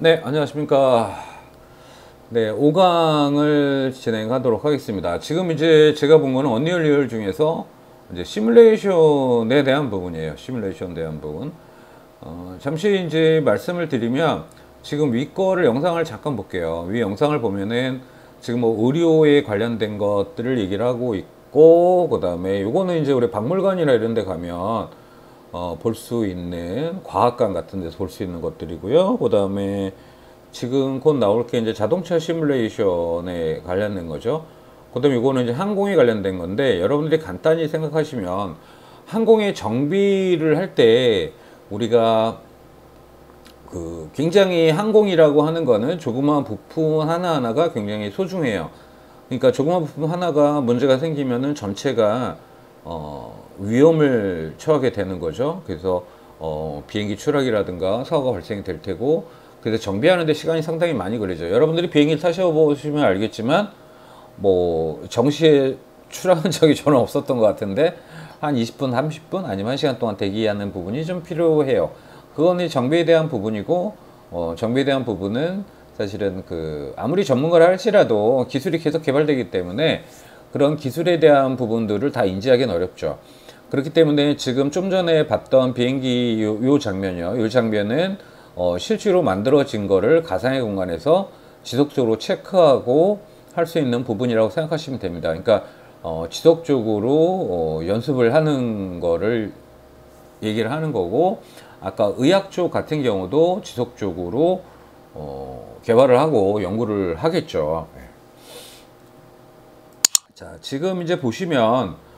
네, 안녕하십니까. 네, 5강을 진행하도록 하겠습니다. 지금 이제 제가 본 거는 언리얼 리얼 중에서 이제 시뮬레이션에 대한 부분이에요. 시뮬레이션에 대한 부분. 잠시 이제 말씀을 드리면 지금 위 거를 영상을 잠깐 볼게요. 위 영상을 보면은 지금 뭐 의료에 관련된 것들을 얘기를 하고 있고, 그 다음에 요거는 이제 우리 박물관이나 이런 데 가면 볼 수 있는 과학관 같은 데서 볼 수 있는 것들이고요. 그 다음에 지금 곧 나올 게 이제 자동차 시뮬레이션에 관련된 거죠. 그 다음에 이거는 이제 항공에 관련된 건데, 여러분들이 간단히 생각하시면 항공의 정비를 할 때 우리가 굉장히 항공이라고 하는 거는 조그마한 부품 하나하나가 굉장히 소중해요. 그러니까 조그마한 부품 하나가 문제가 생기면은 전체가 위험을 처하게 되는 거죠. 그래서 비행기 추락이라든가 사고가 발생이 될 테고, 그래서 정비하는데 시간이 상당히 많이 걸리죠. 여러분들이 비행기를 타셔보시면 알겠지만 뭐 정시에 추락한 적이 저는 없었던 것 같은데 한 20분, 30분 아니면 1시간 동안 대기하는 부분이 좀 필요해요. 그거는 정비에 대한 부분이고, 정비에 대한 부분은 사실은 아무리 전문가를 할지라도 기술이 계속 개발되기 때문에 그런 기술에 대한 부분들을 다 인지하기는 어렵죠. 그렇기 때문에 지금 좀 전에 봤던 비행기 요 장면이요. 요 장면은 실제로 만들어진 거를 가상의 공간에서 지속적으로 체크하고 할 수 있는 부분이라고 생각하시면 됩니다. 그러니까 지속적으로 연습을 하는 거를 얘기를 하는 거고, 아까 의학 쪽 같은 경우도 지속적으로 개발을 하고 연구를 하겠죠. 자, 지금 이제 보시면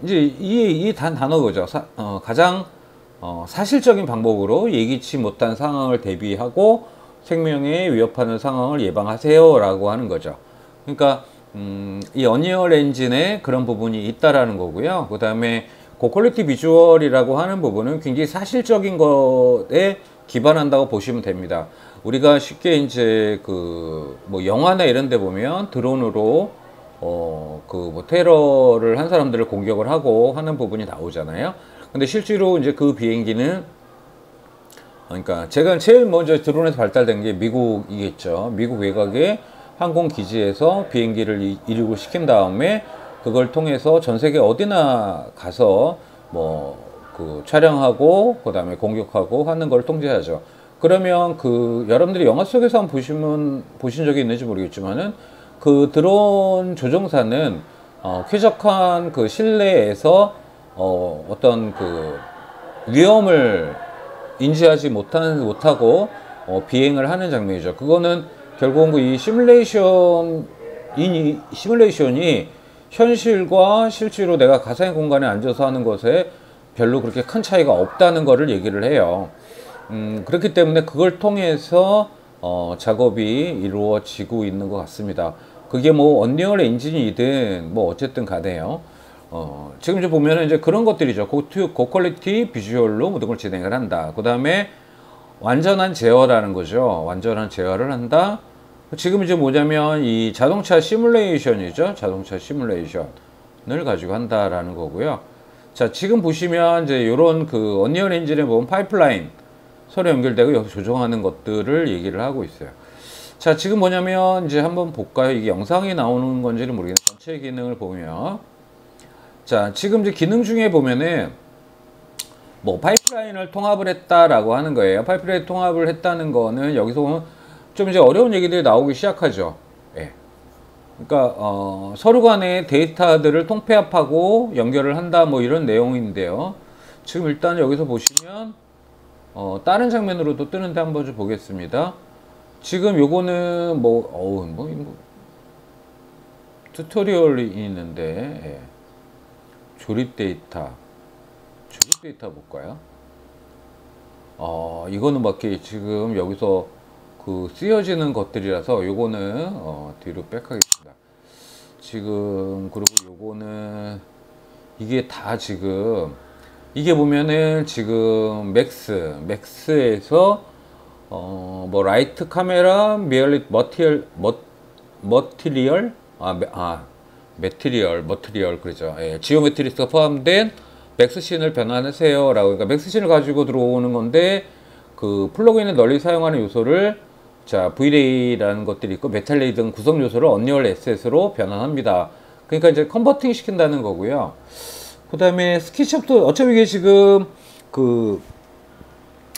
이제 이 단어죠. 가장 사실적인 방법으로 예기치 못한 상황을 대비하고 생명에 위협하는 상황을 예방하세요라고 하는 거죠. 그러니까 이 언리얼 엔진에 그런 부분이 있다라는 거고요. 그 다음에 고퀄리티 비주얼이라고 하는 부분은 굉장히 사실적인 것에 기반한다고 보시면 됩니다. 우리가 쉽게 이제 뭐 영화나 이런 데 보면 드론으로 뭐 테러를 한 사람들을 공격을 하고 하는 부분이 나오잖아요. 근데 실제로 이제 그 비행기는, 그러니까 제가 제일 먼저 드론에서 발달된 게 미국이겠죠. 미국 외곽의 항공 기지에서 비행기를 이륙을 시킨 다음에 그걸 통해서 전 세계 어디나 가서 뭐 촬영하고 그다음에 공격하고 하는 걸 통제하죠. 그러면 여러분들이 영화 속에서 한번 보신 적이 있는지 모르겠지만은 드론 조종사는 쾌적한 실내에서 어떤 위험을 인지하지 못하고 비행을 하는 장면이죠. 그거는 결국은 이 시뮬레이션이 현실과 실제로 내가 가상의 공간에 앉아서 하는 것에 별로 그렇게 큰 차이가 없다는 것을 얘기를 해요. 그렇기 때문에 그걸 통해서 작업이 이루어지고 있는 것 같습니다. 그게 뭐 언리얼 엔진이든 뭐 어쨌든 간에요. 지금 이제 보면은 이제 그런 것들이죠. 고퀄리티 비주얼로 모든 걸 진행을 한다. 그 다음에 완전한 제어라는 거죠. 완전한 제어를 한다. 지금 이제 뭐냐면 이 자동차 시뮬레이션이죠. 자동차 시뮬레이션을 가지고 한다라는 거고요. 자, 지금 보시면 이제 요런 언리얼 엔진에 보면 파이프라인 서로 연결되고 여기서 조정하는 것들을 얘기를 하고 있어요. 자, 지금 뭐냐면 이제 한번 볼까요? 이게 영상이 나오는 건지는 모르겠는데 전체 기능을 보면, 자, 지금 이제 기능 중에 보면은 뭐 파이프라인을 통합을 했다라고 하는 거예요. 파이프라인 통합을 했다는 거는 여기서 보면 좀 이제 어려운 얘기들이 나오기 시작하죠. 예. 그러니까 서로 간의 데이터들을 통폐합하고 연결을 한다 뭐 이런 내용인데요. 지금 일단 여기서 보시면 다른 장면으로도 뜨는데 한번 좀 보겠습니다. 지금 요거는 튜토리얼이 있는데, 예. 조립 데이터 볼까요? 이거는 막 지금 여기서 쓰여지는 것들이라서 요거는 뒤로 빽하겠습니다. 지금 그리고 요거는 이게 다 지금 이게 보면은 지금 맥스에서 뭐 라이트 카메라 머티리얼 그러죠. 예, 지오메트리스가 포함된 맥스씬을 변환하세요 라고. 그러니까 맥스씬을 가지고 들어오는 건데 그 플러그인에 널리 사용하는 요소를 자 VLA라는 것들이 있고 메탈레이 등 구성 요소를 언리얼 에셋으로 변환합니다. 그러니까 이제 컨버팅 시킨다는 거고요. 그 다음에 스케치업도 어차피 이게 지금 그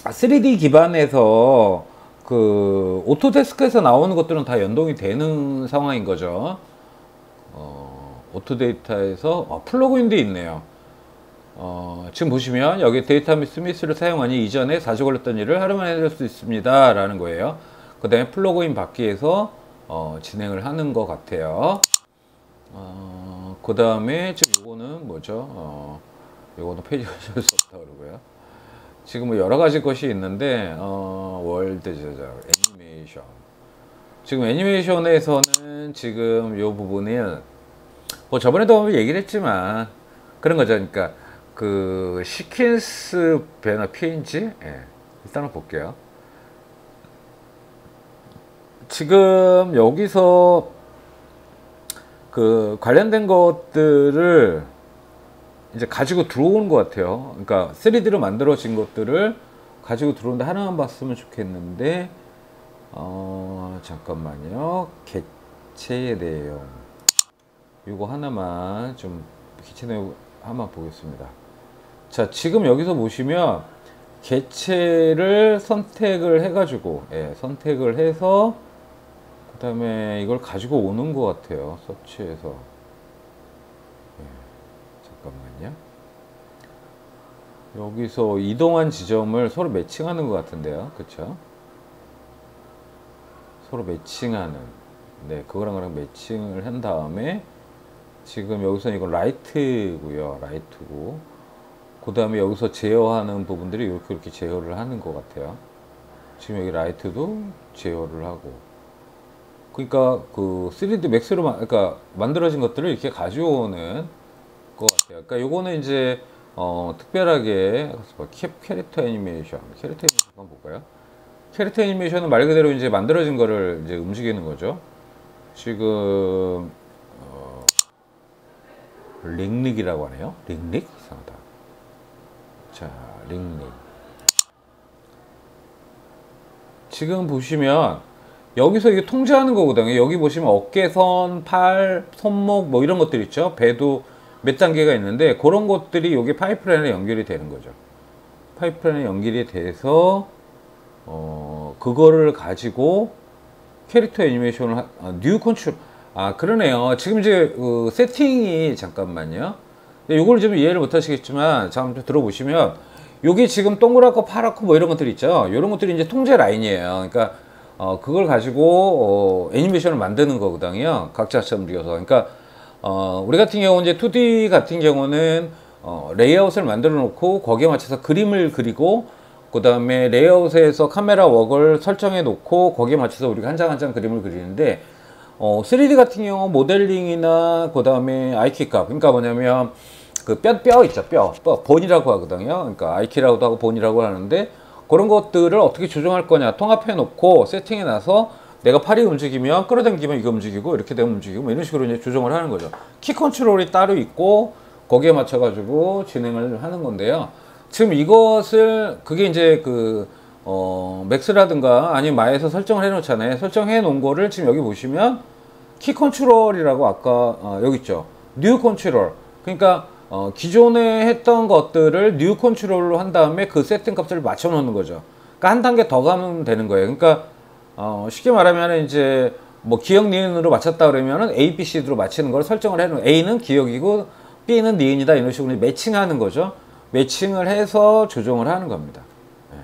3D 기반에서 그 오토데스크에서 나오는 것들은 다 연동이 되는 상황인 거죠. 오토데이터에서 플러그인도 있네요. 지금 보시면 여기 데이터 및 스미스를 사용하니 이전에 자주 걸렸던 일을 하루만 해낼 수 있습니다 라는 거예요. 그 다음에 플러그인 받기에서 진행을 하는 것 같아요. 그 다음에 지금 요거는 뭐죠? 요거는 페이지가 줄 수 없다 그러고요. 지금 뭐 여러 가지 것이 있는데 월드 제작 애니메이션, 지금 애니메이션에서는 지금 요 부분은 뭐 저번에도 얘기를 했지만 그런 거죠. 그러니까 그 시퀀스 배너 PNG, 예, 일단은 볼게요. 지금 여기서 그 관련된 것들을 이제 가지고 들어오는 것 같아요. 그러니까 3D로 만들어진 것들을 가지고 들어오는데 하나만 봤으면 좋겠는데 잠깐만요. 개체의 내용 이거 하나만 좀 개체 내용 한번 보겠습니다. 자, 지금 여기서 보시면 개체를 선택을 해가지고, 예, 선택을 해서 그 다음에 이걸 가지고 오는 것 같아요. 서치해서. 잠깐만요. 여기서 이동한 지점을 서로 매칭하는 것 같은데요. 그쵸? 서로 매칭하는. 네, 그거랑 매칭을 한 다음에 지금 여기서는 이건 라이트고요. 라이트고. 그 다음에 여기서 제어하는 부분들이 이렇게 제어를 하는 것 같아요. 지금 여기 라이트도 제어를 하고. 그러니까 그 3D 맥스로 그러니까 만들어진 것들을 이렇게 가져오는 것 같아요. 그러니까 요거는 이제 특별하게 캐릭터 애니메이션, 캐릭터 애니메이션 한번 볼까요? 캐릭터 애니메이션은 말 그대로 이제 만들어진 거를 이제 움직이는 거죠. 지금 링릭이라고 하네요. 링릭? 이상하다. 자, 링릭. 지금 보시면 여기서 이게 통제하는 거거든요. 여기 보시면 어깨선, 팔, 손목 뭐 이런 것들 있죠. 배도 몇 단계가 있는데 그런 것들이 여기 파이프라인에 연결이 되는 거죠. 파이프라인에 연결이 돼서 그거를 가지고 캐릭터 애니메이션을 뉴 컨트롤, 그러네요. 지금 이제 세팅이 잠깐만요. 이걸 좀 이해를 못 하시겠지만 잠깐 들어보시면 여기 지금 동그랗고 파랗고 뭐 이런 것들 있죠. 이런 것들이 이제 통제 라인이에요. 그러니까 그걸 가지고 애니메이션을 만드는 거거든요. 각자처럼 움직여서. 그러니까 우리 같은 경우 이제 2D 같은 경우는 레이아웃을 만들어 놓고 거기에 맞춰서 그림을 그리고 그 다음에 레이아웃에서 카메라 웍을 설정해 놓고 거기에 맞춰서 우리가 한 장 한 장 그림을 그리는데 3D 같은 경우 모델링이나 그 다음에 아이키값, 그러니까 뭐냐면 그 뼈 있죠. 뼈 본이라고 하거든요. 그러니까 아이키라고도 하고 본이라고 하는데 그런 것들을 어떻게 조정할 거냐 통합해 놓고 세팅해 놔서 내가 팔이 움직이면 끌어당기면 이거 움직이고 이렇게 되면 움직이고 뭐 이런 식으로 이제 조정을 하는 거죠. 키 컨트롤이 따로 있고 거기에 맞춰 가지고 진행을 하는 건데요. 지금 이것을 그게 이제 그 맥스라든가 아니면 마에서 설정을 해 놓잖아요. 설정해 놓은 거를 지금 여기 보시면 키 컨트롤이라고 아까 여기 있죠. 뉴 컨트롤. 그러니까 기존에 했던 것들을 뉴 컨트롤로 한 다음에 그 세팅 값을 맞춰 놓는 거죠. 그러니까 한 단계 더 가면 되는 거예요. 그러니까 쉽게 말하면 이제 뭐 기억 니은으로 맞췄다 그러면은 A, B, C로 맞추는 걸 설정을 해 놓은 A는 기억이고 B는 니은이다 이런 식으로 매칭하는 거죠. 매칭을 해서 조정을 하는 겁니다. 네.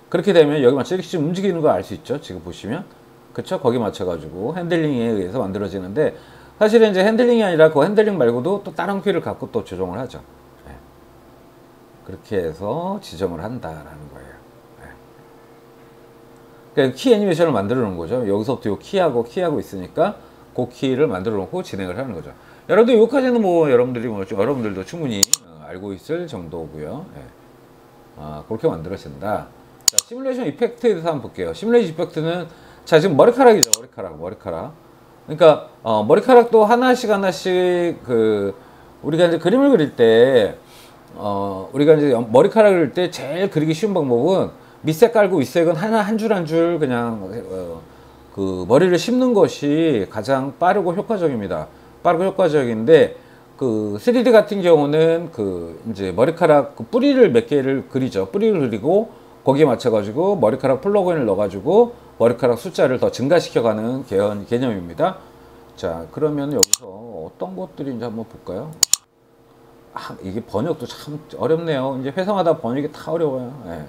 그렇게 되면 여기 맞춰 이렇게 지금 움직이는 거 알 수 있죠. 지금 보시면 그쵸? 거기 맞춰가지고 핸들링에 의해서 만들어지는데 사실은 이제 핸들링이 아니라 그 핸들링 말고도 또 다른 키를 갖고 또 조정을 하죠. 네. 그렇게 해서 지정을 한다라는 거예요. 네. 그러니까 키 애니메이션을 만들어 놓은 거죠. 여기서부터 요 키하고 있으니까 그 키를 만들어 놓고 진행을 하는 거죠. 여러분들 여기까지는 뭐 여러분들도 충분히 알고 있을 정도고요. 네. 그렇게 만들어진다. 자, 시뮬레이션 이펙트에 대해서 한번 볼게요. 시뮬레이션 이펙트는 자 지금 머리카락이죠. 머리카락. 그러니까 머리카락도 하나씩 그 우리가 이제 그림을 그릴 때 우리가 이제 머리카락을 그릴 때 제일 그리기 쉬운 방법은 밑색 깔고 윗색은 하나 한 줄 한 줄 그냥 그 머리를 심는 것이 가장 빠르고 효과적입니다. 빠르고 효과적인데 그 3D 같은 경우는 그 이제 머리카락 그 뿌리를 몇 개를 그리죠. 뿌리를 그리고 거기에 맞춰가지고 머리카락 플러그인을 넣어가지고 머리카락 숫자를 더 증가시켜가는 개념입니다. 자, 그러면 여기서 어떤 것들인지 한번 볼까요? 아, 이게 번역도 참 어렵네요. 이제 회사마다 번역이 다 어려워요. 예.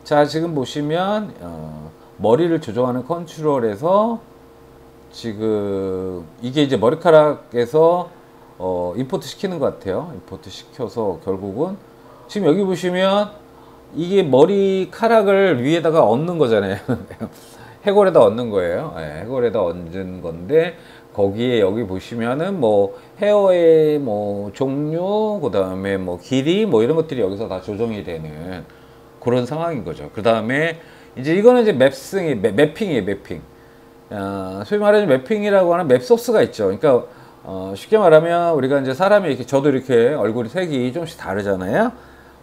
자, 지금 보시면 머리를 조정하는 컨트롤에서 지금 이게 이제 머리카락에서 임포트 시키는 것 같아요. 임포트 시켜서 결국은 지금 여기 보시면 이게 머리카락을 위에다가 얹는 거잖아요. 해골에다 얹는 거예요. 네, 해골에다 얹은 건데 거기에 여기 보시면은 뭐 헤어의 뭐 종류, 그 다음에 뭐 길이 뭐 이런 것들이 여기서 다 조정이 되는 그런 상황인 거죠. 그 다음에 이제 이거는 이제 매핑이에요, 매핑. 소위 말하는 매핑이라고 하는 맵 소스가 있죠. 그러니까 쉽게 말하면 우리가 이제 사람이 이렇게 저도 이렇게 얼굴이 색이 조금씩 다르잖아요.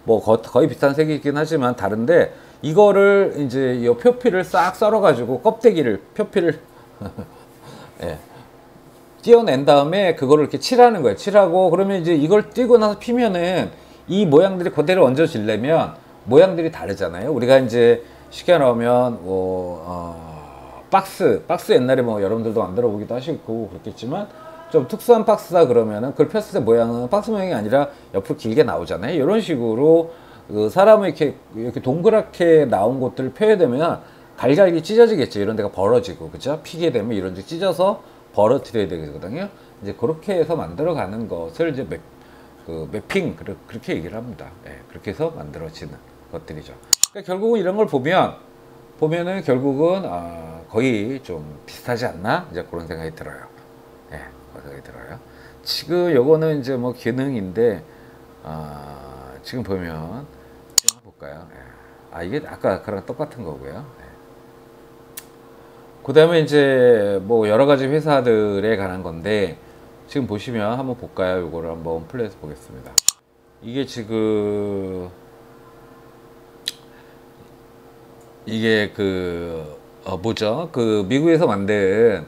뭐 거의 비슷한 색이긴 하지만 다른데 이거를 이제 이 표피를 싹 썰어 가지고 껍데기를 표피를 예, 띄어낸 다음에 그거를 이렇게 칠하는 거예요. 칠하고 그러면 이제 이걸 띄고 나서 피면은 이 모양들이 그대로 얹어지려면 모양들이 다르잖아요. 우리가 이제 쉽게 나오면 박스 옛날에 뭐 여러분들도 만들어 보기도 하시고 그렇겠지만 좀 특수한 박스다 그러면은 그걸 폈을 때 모양은 박스 모양이 아니라 옆으로 길게 나오잖아요. 이런 식으로 그 사람은 이렇게 동그랗게 나온 것들을 펴야 되면 갈갈기 찢어지겠죠. 이런 데가 벌어지고 그죠? 피게 되면 이런 데 찢어서 벌어뜨려야 되거든요. 이제 그렇게 해서 만들어 가는 것을 이제 매핑 그렇게 얘기를 합니다. 예, 그렇게 해서 만들어지는 것들이죠. 그러니까 결국은 이런 걸 보면은 결국은 거의 좀 비슷하지 않나 이제 그런 생각이 들어요. 예, 그런 생각이 들어요. 지금 요거는 이제 뭐 기능인데 지금 보면 좀 볼까요? 예. 이게 아까 그랑 똑같은 거고요. 예. 그 다음에 이제 뭐 여러 가지 회사들에 관한 건데 지금 보시면 한번 볼까요? 요거를 한번 플레이해서 보겠습니다. 이게 지금 이게 뭐죠? 그 미국에서 만든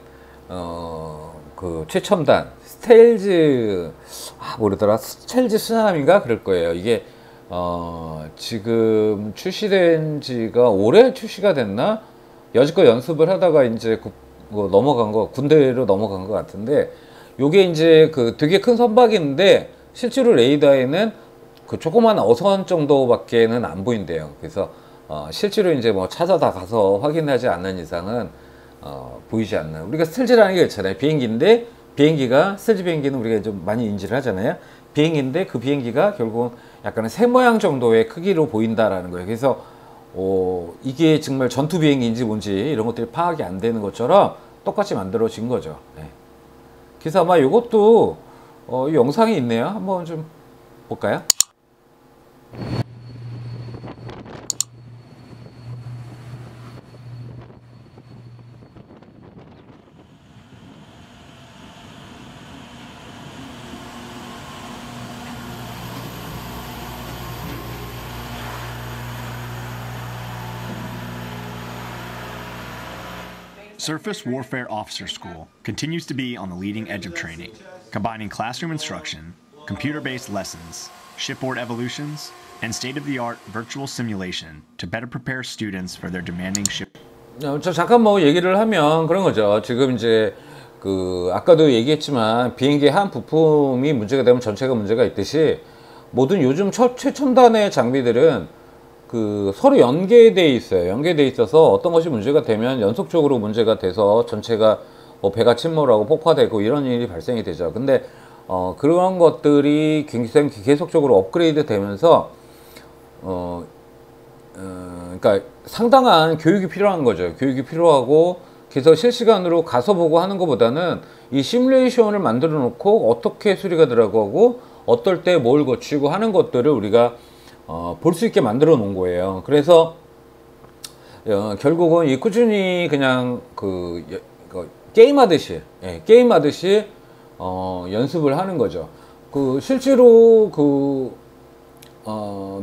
그 최첨단 스텔즈 모르더라. 스텔즈 수남인가 그럴 거예요. 이게 지금 출시된 지가 올해 출시가 됐나? 여지껏 연습을 하다가 이제 군대로 넘어간 것 같은데 요게 이제 그 되게 큰 선박인데 실제로 레이더에는 그 조그만 어선 정도밖에는 안 보인대요. 그래서 실제로 이제 뭐 찾아다 가서 확인하지 않는 이상은 보이지 않는, 우리가 스텔즈라는 게 있잖아요. 비행기인데 스텔즈 비행기는 우리가 좀 많이 인지를 하잖아요. 비행기인데 그 비행기가 결국 약간은 새 모양 정도의 크기로 보인다라는 거예요. 그래서 이게 정말 전투 비행기인지 뭔지 이런 것들이 파악이 안 되는 것처럼 똑같이 만들어진 거죠. 네. 그래서 아마 이것도 이 영상이 있네요. 한번 좀 볼까요? Surface Warfare Officer School continues to be on the leading edge of training, combining classroom instruction, computer-based lessons, shipboard evolutions, and state-of-the-art virtual simulation to better prepare students for their demanding ship. 저 잠깐 뭐 얘기를 하면 그런 거죠. 지금 이제 아까도 얘기했지만 비행기의 한 부품이 문제가 되면 전체가 문제가 있듯이 모든 요즘 최첨단의 장비들은 서로 연계돼 있어요. 연계돼 있어서 어떤 것이 문제가 되면 연속적으로 문제가 돼서 전체가 배가 침몰하고 폭파되고 이런 일이 발생이 되죠. 근데 그런 것들이 계속적으로 업그레이드 되면서 그러니까 상당한 교육이 필요한 거죠. 교육이 필요하고, 그래서 실시간으로 가서 보고 하는 것보다는 이 시뮬레이션을 만들어 놓고 어떻게 수리가 들어가고 어떨 때 뭘 고치고 하는 것들을 우리가 볼 수 있게 만들어 놓은 거예요. 그래서 결국은 이 꾸준히 그냥 게임하듯이 연습을 하는 거죠. 실제로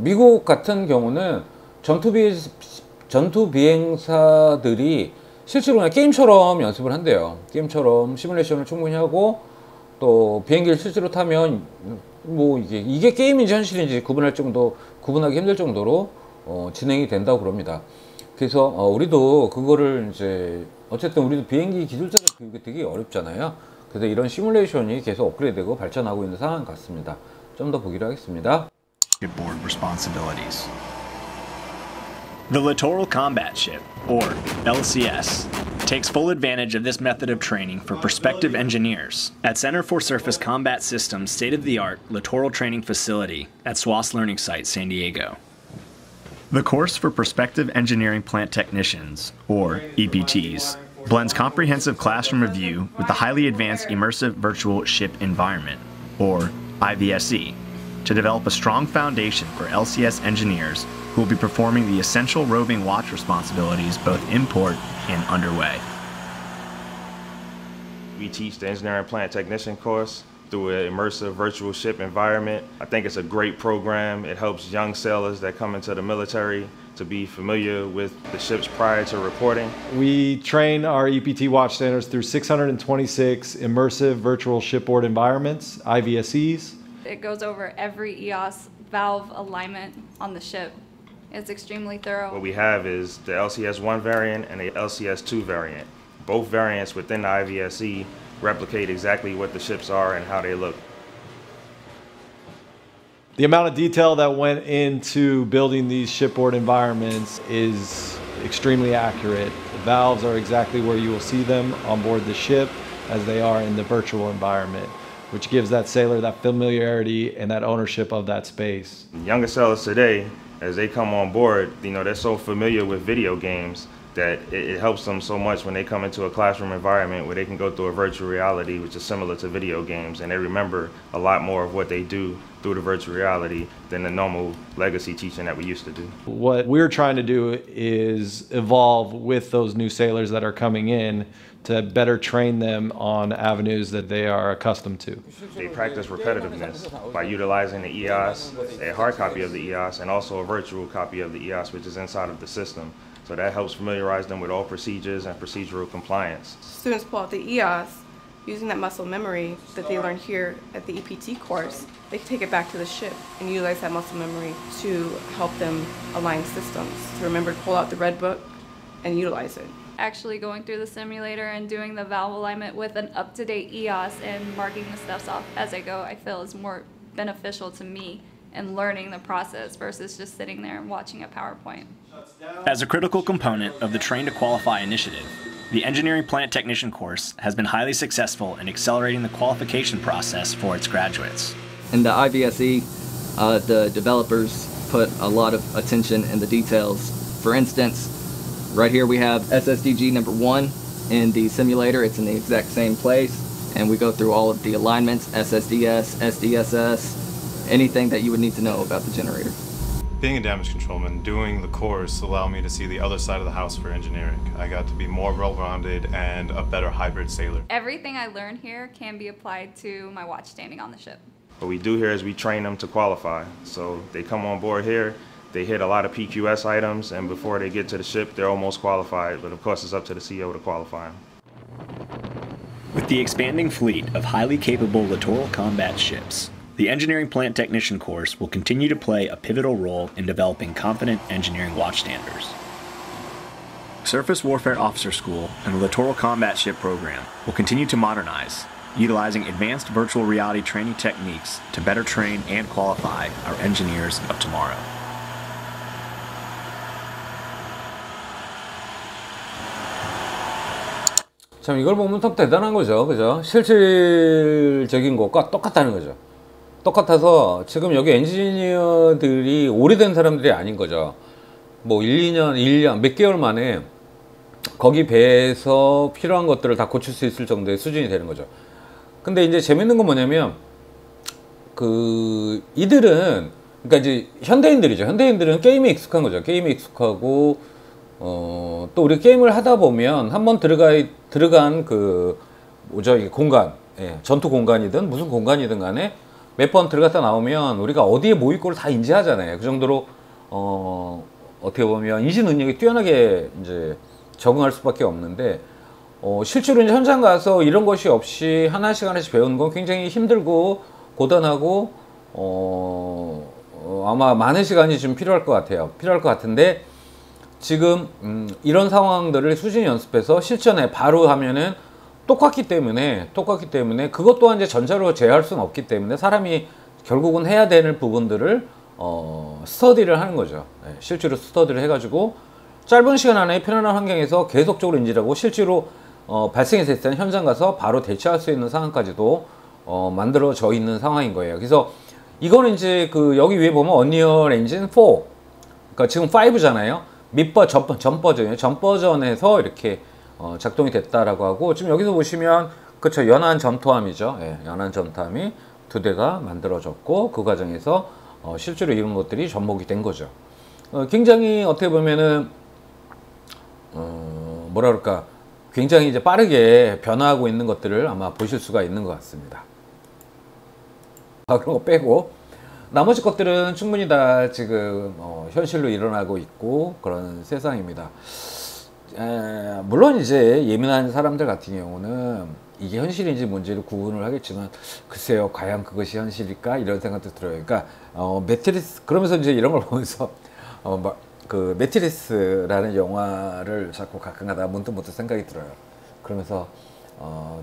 미국 같은 경우는 전투 비행사들이 실제로 그냥 게임처럼 연습을 한대요. 게임처럼 시뮬레이션을 충분히 하고 또 비행기를 실제로 타면 뭐 이게 게임인지 현실인지 구분하기 힘들 정도로 진행이 된다고 그럽니다. 그래서 우리도 그거를 이제 어쨌든 우리도 비행기 기술자가 되게 어렵잖아요. 그래서 이런 시뮬레이션이 계속 업그레이드되고 발전하고 있는 상황 같습니다. 좀 더 보기로 하겠습니다. Board responsibilities. The Littoral Combat Ship, or LCS, takes full advantage of this method of training for prospective engineers at Center for Surface Combat Systems' state-of-the-art Littoral Training Facility at SWAS Learning Site, San Diego. The course for prospective engineering plant technicians, or EPTs, blends comprehensive classroom review with the highly advanced immersive virtual ship environment, or IVSE, to develop a strong foundation for LCS engineers who will be performing the essential roving watch responsibilities both in port and underway. We teach the engineering plant technician course through an immersive virtual ship environment. I think it's a great program. It helps young sailors that come into the military to be familiar with the ships prior to reporting. We train our EPT watchstanders through 626 immersive virtual shipboard environments, IVSEs. It goes over every EOS valve alignment on the ship. It's extremely thorough. What we have is the LCS-1 variant and the LCS-2 variant. Both variants within the IVSE replicate exactly what the ships are and how they look. The amount of detail that went into building these shipboard environments is extremely accurate. The valves are exactly where you will see them on board the ship as they are in the virtual environment, which gives that sailor that familiarity and that ownership of that space. Younger sailors today, as they come on board, they're so familiar with video games that it helps them so much when they come into a classroom environment where they can go through a virtual reality, which is similar to video games, and they remember a lot more of what they do through the virtual reality than the normal legacy teaching that we used to do. What we're trying to do is evolve with those new sailors that are coming in to better train them on avenues that they are accustomed to. They practice repetitiveness by utilizing the EOS, a hard copy of the EOS, and also a virtual copy of the EOS, which is inside of the system. So that helps familiarize them with all procedures and procedural compliance. Students pull out the EOS, using that muscle memory that they learn here at the EPT course, they can take it back to the ship and utilize that muscle memory to help them align systems. To remember to pull out the red book and utilize it. Actually going through the simulator and doing the valve alignment with an up-to-date EOS and marking the steps off as I go, I feel is more beneficial to me in learning the process versus just sitting there and watching a PowerPoint. As a critical component of the Train to Qualify initiative, the Engineering Plant Technician course has been highly successful in accelerating the qualification process for its graduates. In the IVSE, the developers put a lot of attention in the details. For instance, right here we have SSDG number 1 in the simulator. It's in the exact same place, and we go through all of the alignments, SSDS, SDSS, anything that you would need to know about the generator. Being a damage controlman, doing the course allowed me to see the other side of the house for engineering. I got to be more well-rounded and a better hybrid sailor. Everything I learn here can be applied to my watch standing on the ship. What we do here is we train them to qualify. So they come on board here, they hit a lot of PQS items, and before they get to the ship, they're almost qualified. But of course, it's up to the CEO to qualify them. With the expanding fleet of highly capable littoral combat ships, the Engineering Plant Technician course will continue to play a pivotal role in developing confident engineering watchstanders. Surface Warfare Officer School and the Littoral Combat Ship program will continue to modernize, utilizing advanced virtual reality training techniques to better train and qualify our engineers of tomorrow. 참 이걸 보면 참 대단한 거죠, 그죠? 실질적인 것과 똑같다는 거죠. 똑같아서 지금 여기 엔지니어들이 오래된 사람들이 아닌 거죠. 뭐 1년 몇 개월 만에 거기 배에서 필요한 것들을 다 고칠 수 있을 정도의 수준이 되는 거죠. 근데 이제 재밌는 건 뭐냐면 이들은 그러니까 이제 현대인들이죠. 현대인들은 게임에 익숙한 거죠. 게임에 익숙하고 또 우리 게임을 하다 보면 한번 들어간 이게 공간, 전투 공간이든 무슨 공간이든 간에 몇 번 들어갔다 나오면 우리가 어디에 뭐 있고를 다 인지하잖아요. 그 정도로 어떻게 보면 인지 능력이 뛰어나게 이제 적응할 수밖에 없는데 실제로 이제 현장 가서 이런 것이 없이 하나씩 하나씩 배우는 건 굉장히 힘들고 고단하고 아마 많은 시간이 좀 필요할 것 같아요. 필요할 것 같은데 지금 이런 상황들을 수준 연습해서 실전에 바로 하면은 똑같기 때문에 그것 또한 이제 전자로 제어할 수는 없기 때문에 사람이 결국은 해야 되는 부분들을 스터디를 하는 거죠. 네, 실제로 스터디를 해가지고 짧은 시간 안에 편안한 환경에서 계속적으로 인지하고 실제로 발생했을 때는 현장 가서 바로 대처할 수 있는 상황까지도 만들어져 있는 상황인 거예요. 그래서 이거는 이제 그 여기 위에 보면 언리얼 엔진 4, 그러니까 지금 5잖아요. 전 버전이에요. 전 버전에서 이렇게 작동이 됐다라고 하고, 지금 여기서 보시면 그쵸, 연한 점토함이죠. 예, 연한 점토함이 2대가 만들어졌고 그 과정에서 실제로 이런 것들이 접목이 된 거죠. 굉장히 어떻게 보면은 뭐라 그럴까, 굉장히 이제 빠르게 변화하고 있는 것들을 아마 보실 수가 있는 것 같습니다. 그런 거 빼고 나머지 것들은 충분히 다 지금 현실로 일어나고 있고 그런 세상입니다. 물론 이제 예민한 사람들 같은 경우는 이게 현실인지 뭔지를 구분을 하겠지만, 글쎄요, 과연 그것이 현실일까 이런 생각도 들어요. 그러니까 매트리스, 그러면서 이제 이런 걸 보면서 그 매트리스라는 영화를 자꾸 가끔가다 문득 생각이 들어요. 그러면서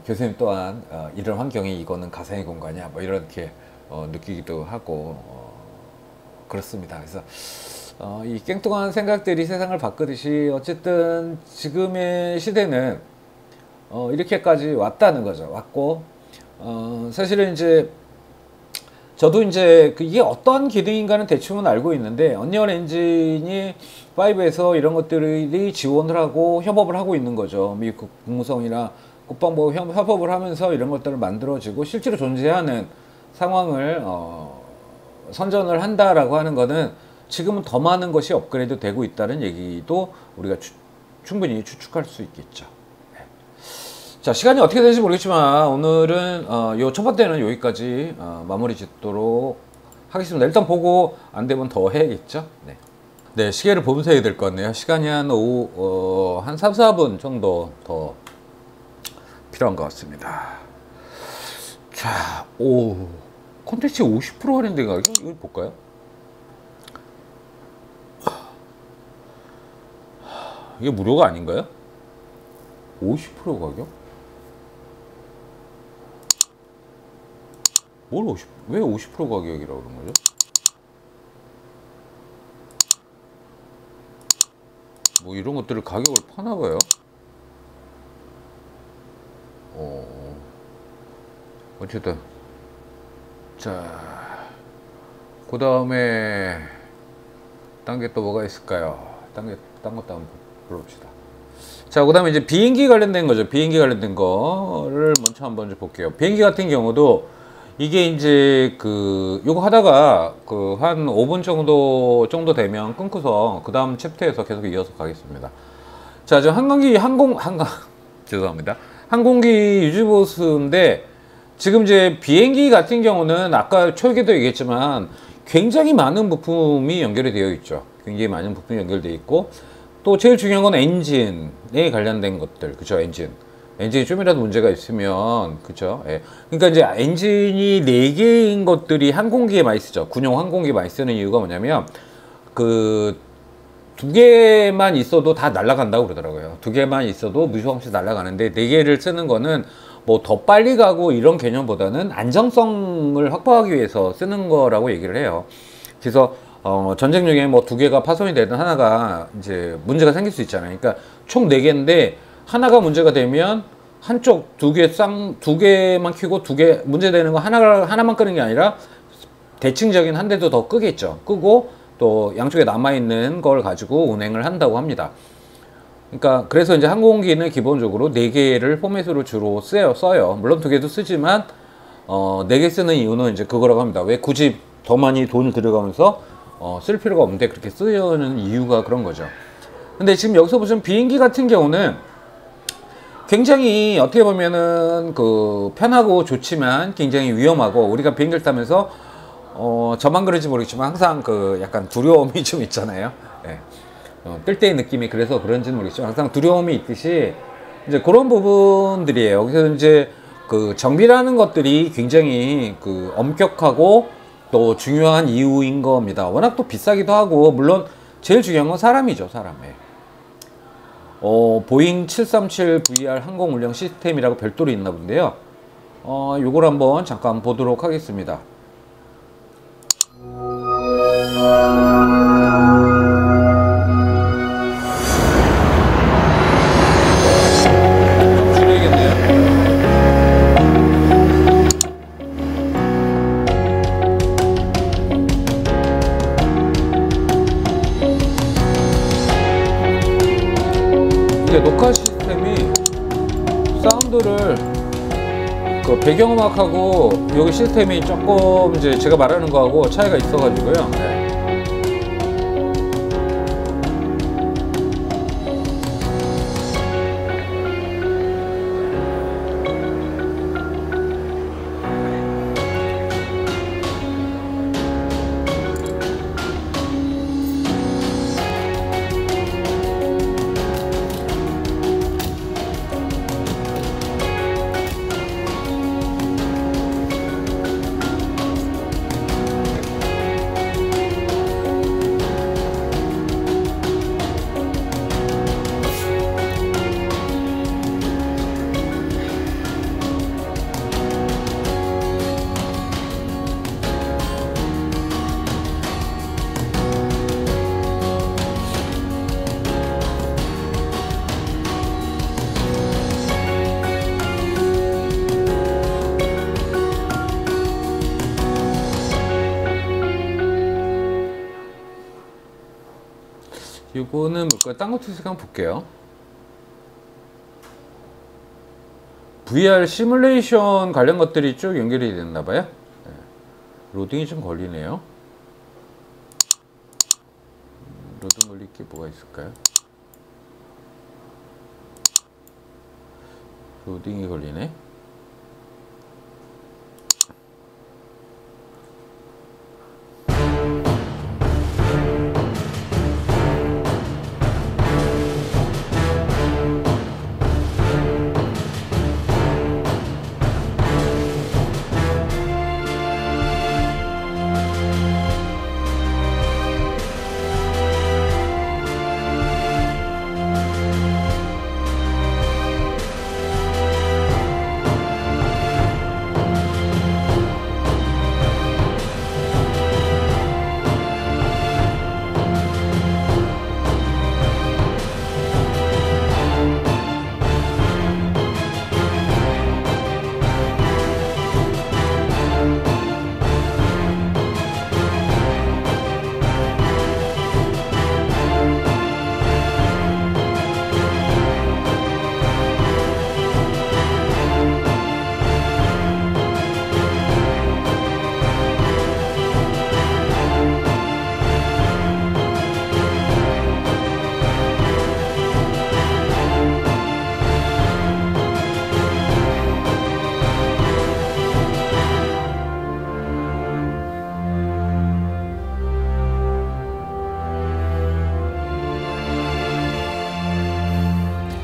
교수님 또한 이런 환경이 이거는 가상의 공간이야 뭐 이렇게 느끼기도 하고 그렇습니다. 그래서 이 깽뚱한 생각들이 세상을 바꾸듯이 어쨌든 지금의 시대는 이렇게까지 왔다는 거죠. 왔고 사실은 이제 저도 이제 이게 어떤 기능인가는 대충은 알고 있는데, 언리얼 엔진이 5에서 이런 것들이 지원을 하고 협업을 하고 있는 거죠. 미국 국무성이나 국방부 협업을 하면서 이런 것들을 만들어지고 실제로 존재하는 상황을 선전을 한다라고 하는 거는 지금은 더 많은 것이 업그레이드 되고 있다는 얘기도 우리가 충분히 추측할 수 있겠죠. 네. 자, 시간이 어떻게 되는지 모르겠지만 오늘은 요 첫 번째는 여기까지 마무리 짓도록 하겠습니다. 일단 보고 안 되면 더 해야겠죠. 네. 네, 시계를 보면서 해야 될 것 같네요. 시간이 한 오후 한 3, 4분 정도 더 필요한 것 같습니다. 자, 콘텐츠 50% 할인된 가격? 이걸 볼까요? 이게 무료가 아닌가요? 50% 가격? 왜 50% 가격이라고 그런 거죠? 뭐 이런 것들을 가격을 파나봐요. 어쨌든 자, 그 다음에 딴 게 또 뭐가 있을까요? 딴 것도 한번 불러봅시다. 자, 그 다음에 이제 비행기 관련된 거죠. 비행기 관련된 거를 먼저 한번 좀 볼게요. 비행기 같은 경우도 이게 이제 요거 하다가 한 5분 정도 되면 끊고서 그 다음 챕터에서 계속 이어서 가겠습니다. 자, 지금 죄송합니다. 항공기 유지보수인데, 지금 이제 비행기 같은 경우는 아까 초기에도 얘기했지만 굉장히 많은 부품이 연결이 되어 있죠. 굉장히 많은 부품이 연결되어 있고, 또 제일 중요한 건 엔진에 관련된 것들, 그죠? 엔진이 좀이라도 문제가 있으면, 그죠? 예. 그러니까 이제 엔진이 4개인 것들이 항공기에 많이 쓰죠. 군용 항공기에 많이 쓰는 이유가 뭐냐면, 2개만 있어도 다 날아간다고 그러더라고요. 2개만 있어도 무시함 없이 날아가는데, 4개를 쓰는 거는 뭐 더 빨리 가고 이런 개념보다는 안정성을 확보하기 위해서 쓰는 거라고 얘기를 해요. 그래서 전쟁 중에 뭐 2개가 파손이 되든 하나가 이제 문제가 생길 수 있잖아요. 그러니까 총 4개인데 하나가 문제가 되면 한쪽 2개만 켜고 2개 문제되는 거 하나만 끄는 게 아니라 대칭적인 한 대도 더 끄겠죠. 끄고 또 양쪽에 남아있는 걸 가지고 운행을 한다고 합니다. 그러니까 그래서 이제 항공기는 기본적으로 4개를 포맷으로 주로 써요. 물론 2개도 쓰지만 4개 쓰는 이유는 이제 그거라고 합니다. 왜 굳이 더 많이 돈을 들여가면서 쓸 필요가 없는데 그렇게 쓰는 이유가 그런 거죠. 근데 지금 여기서 보시면 비행기 같은 경우는 굉장히 어떻게 보면은 편하고 좋지만 굉장히 위험하고, 우리가 비행기를 타면서 저만 그런지 모르겠지만 항상 약간 두려움이 좀 있잖아요. 예. 뜰 때의 느낌이 그래서 그런지는 모르겠지만 항상 두려움이 있듯이 이제 그런 부분들이에요. 그래서 이제 그 정비라는 것들이 굉장히 그 엄격하고 또 중요한 이유인 겁니다. 워낙 또 비싸기도 하고 물론 제일 중요한 건 사람이죠, 사람. 보잉 737VR 항공 운영 시스템이라고 별도로 있나 본데요. 요걸 한번 잠깐 보도록 하겠습니다. 녹화 시스템이 사운드를 그 배경음악하고 여기 시스템이 조금 이제 제가 말하는 거하고 차이가 있어가지고요. 네. 이거는 뭘까요? 딴 것도 한번 볼게요. VR 시뮬레이션 관련 것들이 쭉 연결이 됐나봐요. 네. 로딩이 좀 걸리네요. 로딩 걸릴 게 뭐가 있을까요? 로딩이 걸리네.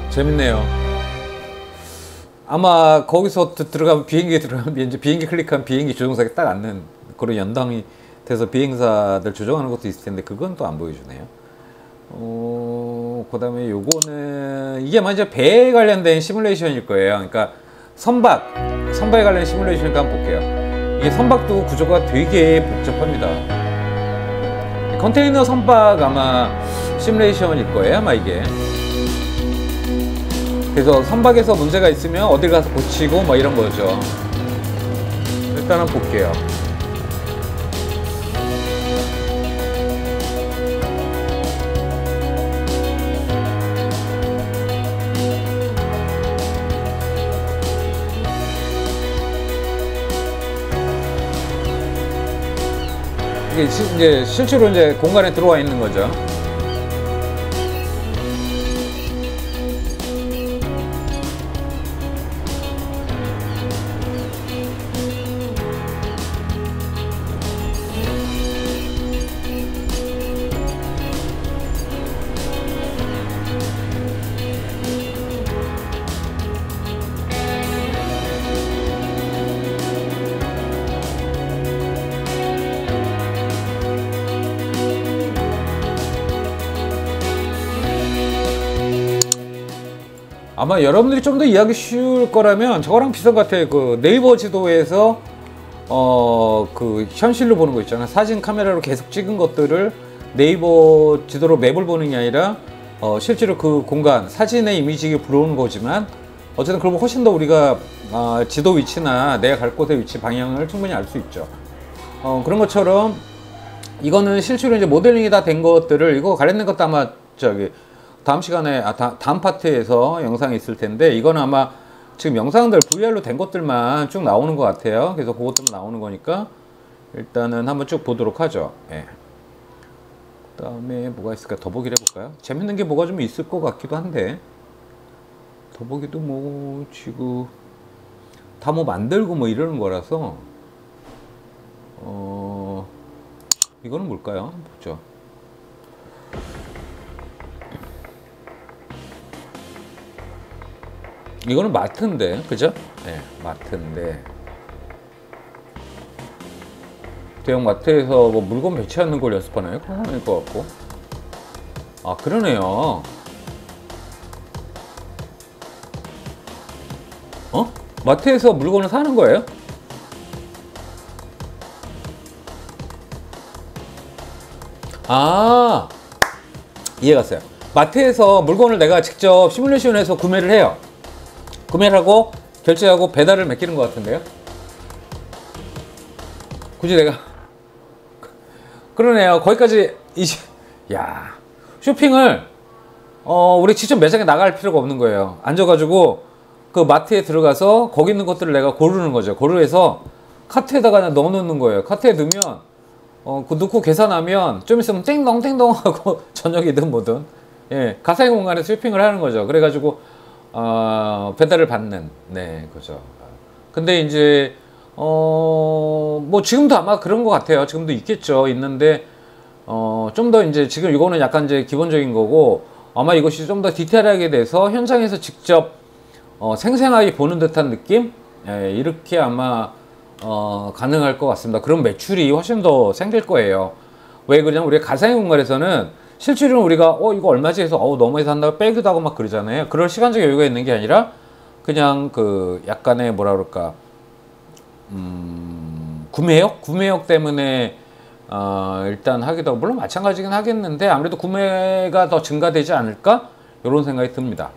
재밌네요. 아마 거기서 들어가면 비행기에 들어가면 이제 비행기 클릭하면 비행기 조종사가 딱 앉는 그런 연당이 돼서 비행사들 조종하는 것도 있을 텐데 그건 또 안 보여주네요. 그 다음에 요거는 이게 아마 이제 배에 관련된 시뮬레이션일 거예요. 그러니까 선박에 관련 시뮬레이션이니까 한번 볼게요. 이게 선박도 구조가 되게 복잡합니다. 컨테이너 선박 아마 시뮬레이션일 거예요. 아마 이게. 그래서 선박에서 문제가 있으면 어딜 가서 고치고 뭐 이런 거죠. 일단 한번 볼게요. 이게 이제 실제로 이제 공간에 들어와 있는 거죠. 아마 여러분들이 좀 더 이해하기 쉬울 거라면 저거랑 비슷한 것 같아요. 그 네이버 지도에서 그 현실로 보는 거 있잖아요. 사진 카메라로 계속 찍은 것들을 네이버 지도로 맵을 보는 게 아니라 실제로 그 공간, 사진의 이미지가 불어오는 거지만 어쨌든 그러면 훨씬 더 우리가 지도 위치나 내가 갈 곳의 위치 방향을 충분히 알 수 있죠. 그런 것처럼 이거는 실제로 이제 모델링이 다 된 것들을, 이거 관련된 것도 아마 저기 다음 시간에 다음 파트에서 영상이 있을 텐데, 이거는 아마 지금 영상들 VR로 된 것들만 쭉 나오는 것 같아요. 그래서 그것들만 나오는 거니까 일단은 한번 쭉 보도록 하죠. 예. 그 다음에 뭐가 있을까? 더보기를 해볼까요? 재밌는 게 뭐가 좀 있을 것 같기도 한데, 더보기도 뭐 지금 다 뭐 만들고 뭐 이러는 거라서 이거는 뭘까요? 보죠. 이거는 마트인데, 그죠? 네, 마트인데 대형 마트에서 뭐 물건 배치하는 걸 연습하나요? 그건 아닐 것 같고. 아, 그러네요. 마트에서 물건을 사는 거예요? 아, 이해갔어요. 마트에서 물건을 내가 직접 시뮬레이션해서 구매를 해요. 구매를 하고 결제하고 배달을 맡기는 것 같은데요. 굳이 내가 그러네요. 거기까지 야, 쇼핑을 우리 직접 매장에 나갈 필요가 없는 거예요. 앉아가지고 그 마트에 들어가서 거기 있는 것들을 내가 고르는 거죠. 고르해서 카트에다가 그냥 넣어놓는 거예요. 카트에 넣으면 그 넣고 계산하면 좀 있으면 땡덩 하고 저녁이든 뭐든, 예, 가상의 공간에서 쇼핑을 하는 거죠. 그래가지고 배달을 받는, 네, 그죠. 근데 이제 뭐 지금도 아마 그런 것 같아요. 지금도 있겠죠. 있는데 좀 더 이제 지금 이거는 약간 이제 기본적인 거고, 아마 이것이 좀 더 디테일하게 돼서 현장에서 직접 생생하게 보는 듯한 느낌, 예, 이렇게 아마 가능할 것 같습니다. 그럼 매출이 훨씬 더 생길 거예요. 왜 그러냐면 우리가 가상의 공간에서는 실제로는 우리가 이거 얼마지 해서 너무 해서 한다고 빼기도 하고 막 그러잖아요. 그럴 시간적 여유가 있는 게 아니라 그냥 그 약간의 뭐라 그럴까, 구매욕 때문에 일단 하기도 하고, 물론 마찬가지긴 하겠는데 아무래도 구매가 더 증가되지 않을까, 이런 생각이 듭니다.